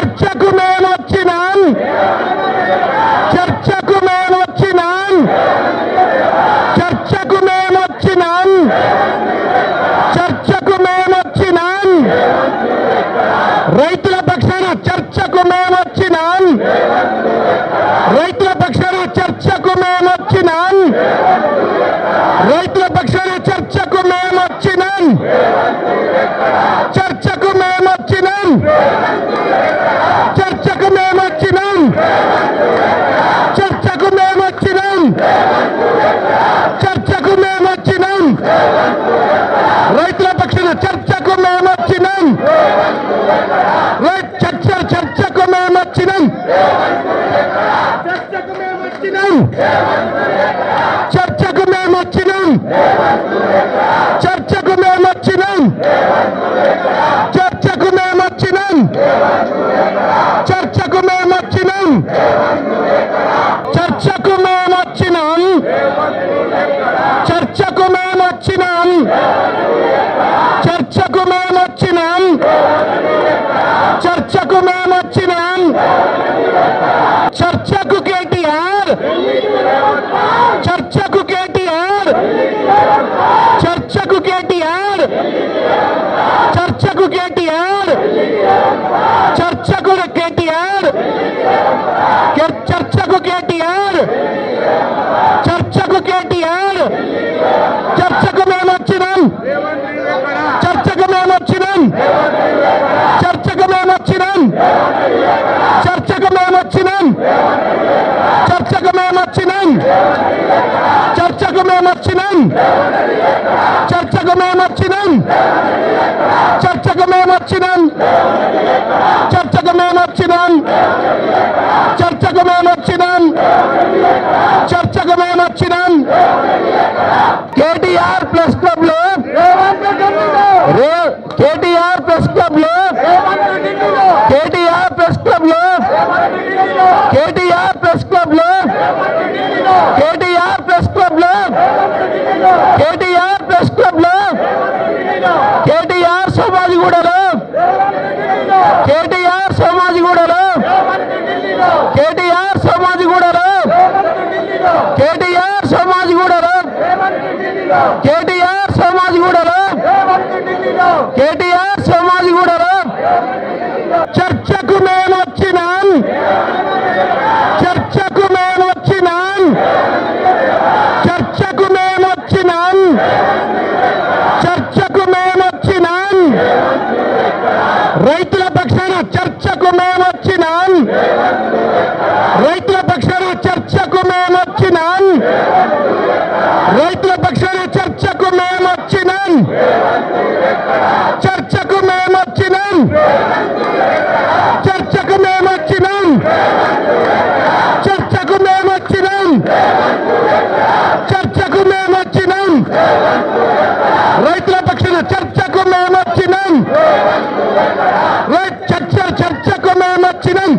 చర్చకు మేము వచ్చినాం, చర్చకు మేము వచ్చినాం, చర్చకు మేము వచ్చినాం, చర్చకు మేము వచ్చినాం, రైతుల పక్షాన చర్చకు మేము వచ్చినాం, రైతుల పక్షాన చర్చకు మేము వచ్చినాం, రైతుల పక్షాన చర్చకు మేము వచ్చినాం, చర్చకు మేము వచ్చినాం, చర్చకు మేము వచ్చినాం, చర్చకు మేము వచ్చినాం, చర్చకు మేము వచ్చినాం, రైతుల పక్షాన చర్చకు మేము వచ్చినాం, చర్చకు మేము వచ్చినాం, చర్చకు మేము వచ్చినాం, చర్చకు మేము వచ్చినాం, చర్చకు మేము వచ్చినాం, చర్చకు మేము వచ్చినాం, చర్చకు మేము వచ్చినాం, చర్చకు మేము వచ్చినాం, చర్చకు మేము వచ్చినాం, చర్చకు మేము వచ్చినాం, చర్చకు మేము వచ్చినాం, చర్చకు కేటీఆర్, చర్చకు కేటీఆర్, చర్చకు కేటీఆర్, చర్చకు కేటీఆర్, చర్చకు కేటీఆర్, చర్చకు కేటీఆర్, చర్చకు కేటీఆర్, చర్చకు మేము వచ్చినాం, చర్చకు మేము వచ్చినాం, చర్చకు మేము వచ్చినాం, చర్చకు మేము వచ్చినాం, చర్చకు మేము వచ్చినాం, చర్చకు మేము వచ్చినాం, చర్చకు మేము వచ్చినాం, చర్చకు మేము వచ్చినాం, చర్చకు మేము వచ్చినాం, చర్చకు మేము వచ్చినాం, చర్చకు మేము వచ్చినాం, కేటీఆర్ ప్రెస్ క్లబ్ లో కేటీఆర్ ప్రెస్ క్లబ్ లో కేటీఆర్ ప్రెస్ క్లబ్ లో కేటీఆర్ ప్రెస్ క్లబ్ లో కేటీఆర్ ప్రెస్ క్లబ్ లో కేటీఆర్ ప్రెస్ క్లబ్ లో కేటీఆర్ సమాజిగూడలో కేటీఆర్ సమాజిగూడలో కేటీఆర్ సమాజిగూడలో కేటీఆర్ సమాజిగూడలో కేటీఆర్ సమాజిగూడలో కేటీఆర్ సమాజిగూడలో చర్చకు మేము వచ్చినాం, చర్చకు మేము వచ్చినాం, చర్చకు మేము వచ్చినాం, చర్చకు మేము వచ్చినాం, రైతుల పక్షాన చర్చకు మేము వచ్చినాం, రైతుల పక్షాన చర్చకు మేము వచ్చినాం, రైతుల పక్షాన చర్చకు మేము వచ్చినాం, చర్చకు మేము వచ్చినాం, చర్చకు మేము వచ్చినాం, చర్చకు మేము వచ్చినాం, చర్చకు మేము వచ్చినాం, రైతుల పక్షాన చర్చకు మేము వచ్చినాం, చర్చకు మేము వచ్చినాం,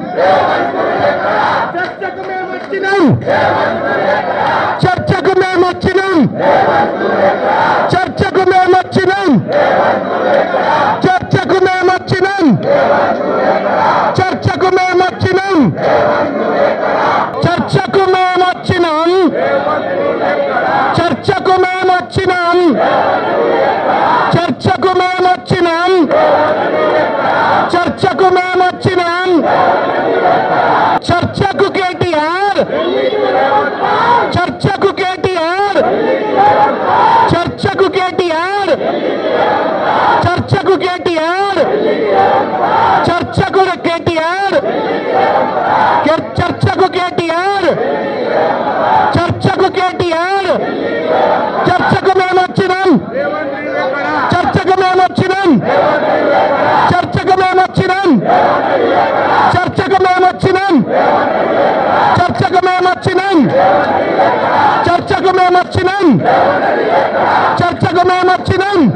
చర్చకు మేము వచ్చినాం, చర్చకు మేము వచ్చినాం, చర్చకు మేము వచ్చినాం, చర్చకు మేము వచ్చినాం, చర్చకు మేము వచ్చినాం, చర్చకు మేము వచ్చినాం, చర్చకు మేము వచ్చినాం, చర్చకు మేము వచ్చినాం, చర్చకు మేము వచ్చినాం, చర్చకు కేటీఆర్, చర్చకు కేటీఆర్, చర్చకు కేటీఆర్, చర్చకు కేటీఆర్, చర్చకు కేటీఆర్, చర్చకు కేటీఆర్, చర్చకు కేటీఆర్, చర్చకు మేము వచ్చినాం, చర్చకు మేము వచ్చినాం, చర్చకు మేము వచ్చినాం, చర్చకు మేము వచ్చినాం, చర్చకు మేము వచ్చినాం, చర్చకు మేము వచ్చినాం, చర్చకు మేము వచ్చినాం,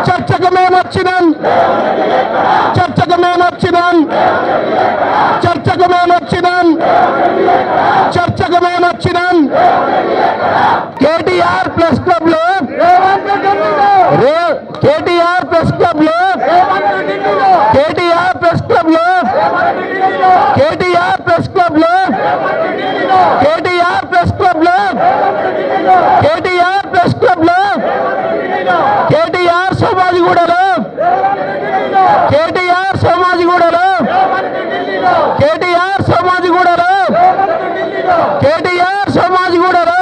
చర్చకు మేము వచ్చినాం, చర్చకు మేము వచ్చినాం, చర్చకు మేము వచ్చినాం, చర్చకు మేము వచ్చినాం, కేటీఆర్ ప్రెస్ క్లబ్ లో కేటీఆర్ ప్రెస్ క్లబ్ లో కేటీఆర్ ప్రెస్ క్లబ్ లో కేటీఆర్ ప్రెస్ క్లబ్ లో కేటీఆర్ సోమాజిగూడలో కేటీఆర్ సోమాజిగూడలో కేటీఆర్ సోమాజిగూడలో కేటీఆర్ సోమాజిగూడలో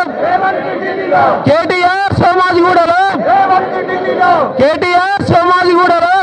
కేటీఆర్ సోమాజిగూడలో కేటీఆర్ సోమాజిగూడలో